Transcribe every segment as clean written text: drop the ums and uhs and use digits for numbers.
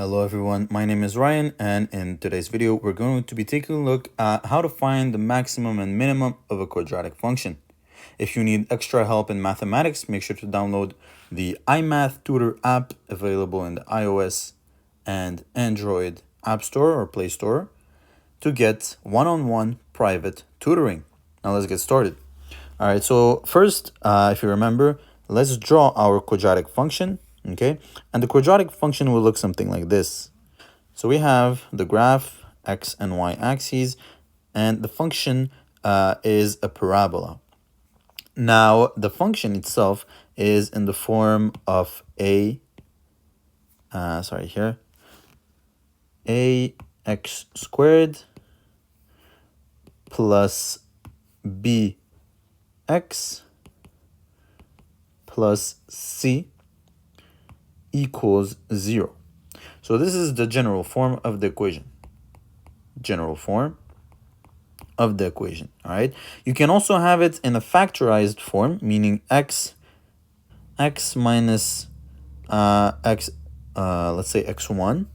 Hello everyone, my name is Ryan, and in today's video we're going to be taking a look at how to find the maximum and minimum of a quadratic function. If you need extra help in mathematics, make sure to download the iMath Tutor app available in the iOS and Android App Store or Play Store to get one-on-one private tutoring. Now let's get started. All right, so first, if you remember, let's draw our quadratic function, okay? And the quadratic function will look something like this. So we have the graph, x and y axes, and the function is a parabola. Now, the function itself is in the form of ax squared plus bx plus c equals 0. So this is the general form of the equation. All right? You can also have it in a factorized form, meaning x minus let's say x1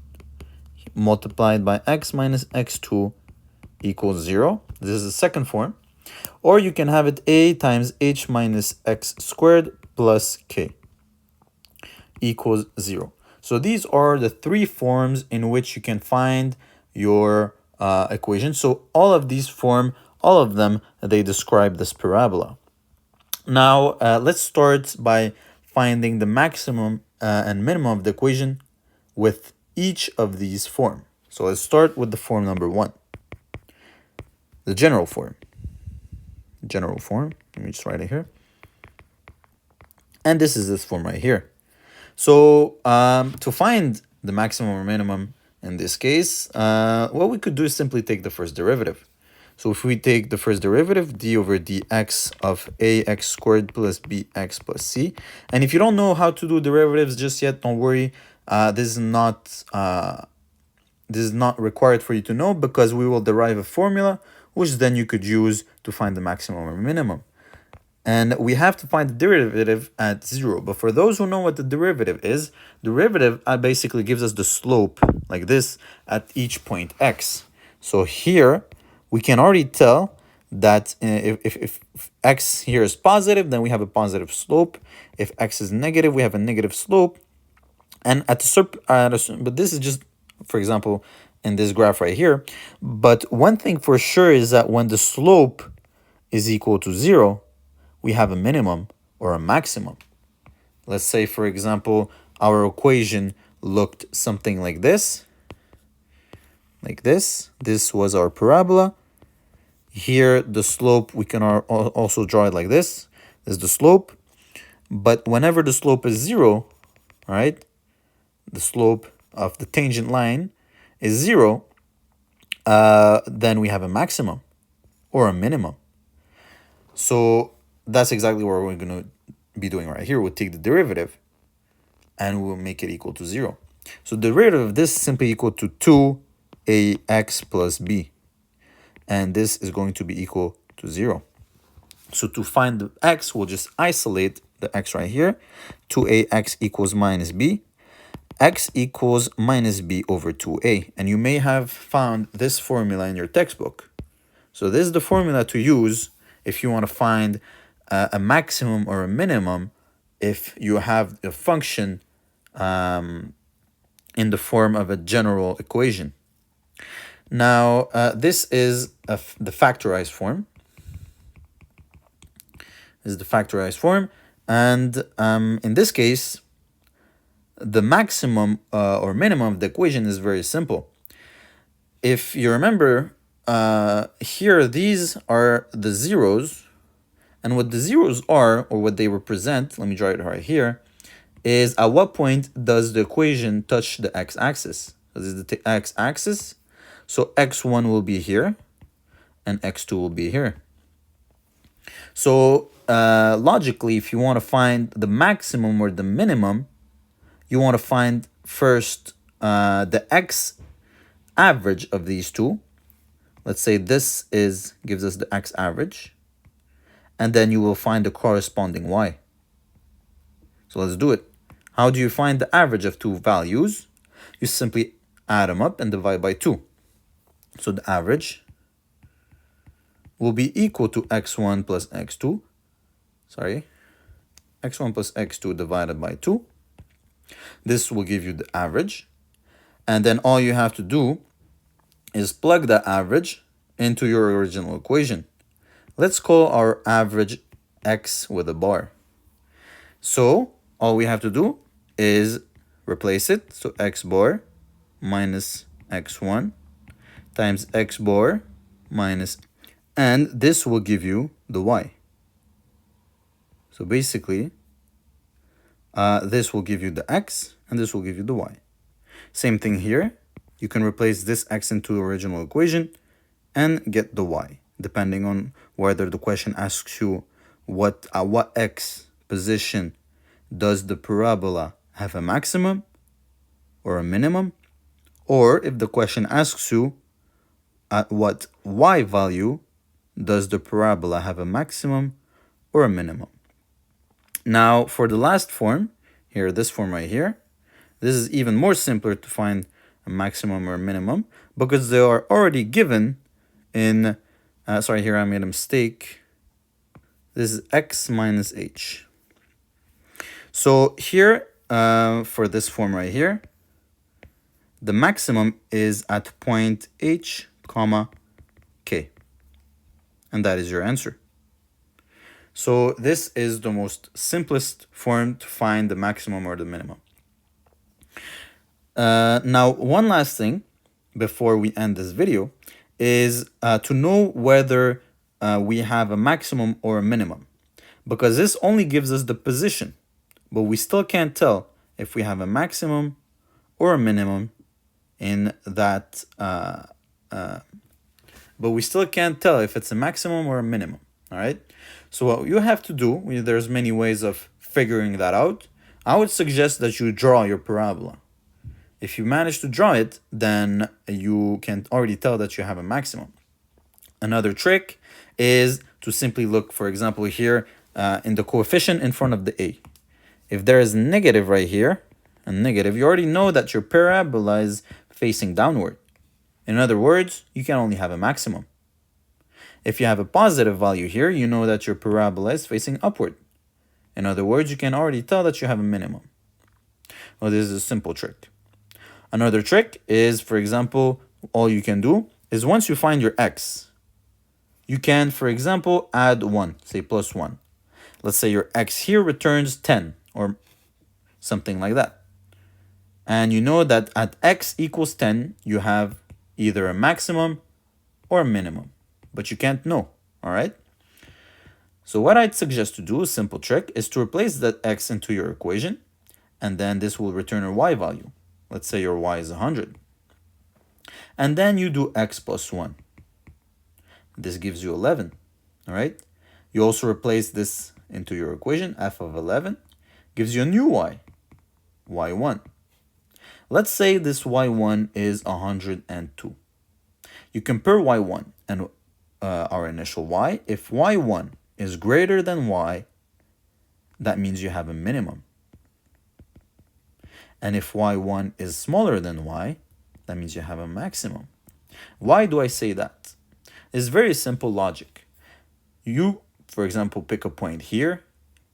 multiplied by x minus x2 equals 0. This is the second form. Or you can have it a times h minus x squared plus k equals 0. So these are the three forms in which you can find your equation. So all of them, they describe this parabola. Now, let's start by finding the maximum and minimum of the equation with each of these forms. So let's start with the form number 1, the general form. Let me just write it here. And this is this form right here. So to find the maximum or minimum in this case, what we could do is simply take the first derivative. So if we take the first derivative, d over dx of ax squared plus bx plus c. And if you don't know how to do derivatives just yet, don't worry. This is not required for you to know, because we will derive a formula which then you could use to find the maximum or minimum. And we have to find the derivative at 0. But for those who know what the derivative is, derivative basically gives us the slope like this at each point x. So here we can already tell that if x here is positive, then we have a positive slope. If x is negative, we have a negative slope. And but this is just, for example, in this graph right here. But one thing for sure is that when the slope is equal to 0, we have a minimum or a maximum. Let's say, for example, our equation looked something like this. This was our parabola. Here, the slope, we can also draw it like this. This is the slope. But whenever the slope is 0, right, the slope of the tangent line is 0, then we have a maximum or a minimum. So that's exactly what we're going to be doing right here. We'll take the derivative and we'll make it equal to 0. So the derivative of this is simply equal to 2ax plus b. And this is going to be equal to 0. So to find the x, we'll just isolate the x right here. 2ax equals minus b. X equals minus b over 2a. And you may have found this formula in your textbook. So this is the formula to use if you want to find a maximum or a minimum if you have a function in the form of a general equation. Now, this is the factorized form. And in this case, the maximum or minimum of the equation is very simple. If you remember, here, these are the zeros. And what the zeros are, or what they represent, let me draw it right here, is at what point does the equation touch the x-axis? This is the x-axis. So x1 will be here, and x2 will be here. So logically, if you want to find the maximum or the minimum, you want to find first the x average of these two. Let's say this gives us the x average. And then you will find the corresponding y. So let's do it. How do you find the average of two values? you simply add them up and divide by 2. So the average will be equal to x1 plus x2. Sorry, x1 plus x2 divided by 2. This will give you the average. And then all you have to do is plug the average into your original equation. Let's call our average x with a bar. So all we have to do is replace it. So x bar minus x1 times x bar minus, and this will give you the y. So basically, this will give you the x and this will give you the y. Same thing here. You can replace this x into the original equation and get the y, depending on whether the question asks you what x position does the parabola have a maximum or a minimum, or if the question asks you at what y value does the parabola have a maximum or a minimum. Now for the last form, here, this form right here, this is even more simpler to find a maximum or a minimum because they are already given in, sorry, here I made a mistake. This is x minus h. So here, for this form right here, the maximum is at point h, comma, k. And that is your answer. So this is the most simplest form to find the maximum or the minimum. Now, one last thing before we end this video is to know whether we have a maximum or a minimum, because this only gives us the position, but we still can't tell if we have a maximum or a minimum in that, but we still can't tell if it's a maximum or a minimum, all right? So what you have to do, there's many ways of figuring that out. I would suggest that you draw your parabola. If you manage to draw it, then you can already tell that you have a maximum. Another trick is to simply look, for example, here in the coefficient in front of the a. If there is negative right here, a negative, you already know that your parabola is facing downward. In other words, you can only have a maximum. If you have a positive value here, you know that your parabola is facing upward. In other words, you can already tell that you have a minimum. Well, this is a simple trick. Another trick is, for example, all you can do is once you find your x, you can, for example, add 1, say plus 1. Let's say your x here returns 10 or something like that. And you know that at x equals 10, you have either a maximum or a minimum, but you can't know, all right? So what I'd suggest to do, a simple trick, is to replace that x into your equation, and then this will return a y value. Let's say your y is 100. And then you do x plus 1. This gives you 11, all right? You also replace this into your equation, f of 11, gives you a new y, y1. Let's say this y1 is 102. You compare y1 and our initial y. If y1 is greater than y, that means you have a minimum. And if y1 is smaller than y, that means you have a maximum. Why do I say that? It's very simple logic. You, for example, pick a point here,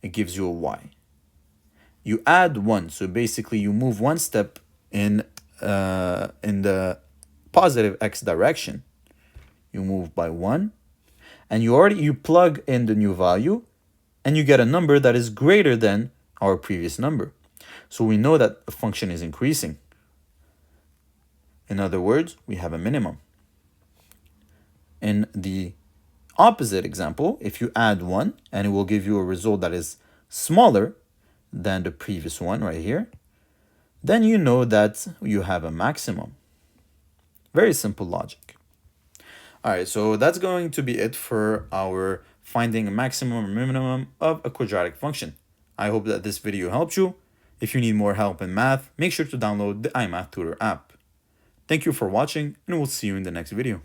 it gives you a y. You add 1, so basically you move one step in the positive x direction. You move by 1, and you plug in the new value, and you get a number that is greater than our previous number. So we know that the function is increasing. In other words, we have a minimum. In the opposite example, if you add 1, and it will give you a result that is smaller than the previous one right here, then you know that you have a maximum. Very simple logic. All right, so that's going to be it for our finding a maximum or minimum of a quadratic function. I hope that this video helped you. If you need more help in math, make sure to download the iMath Tutor app. Thank you for watching, and we'll see you in the next video.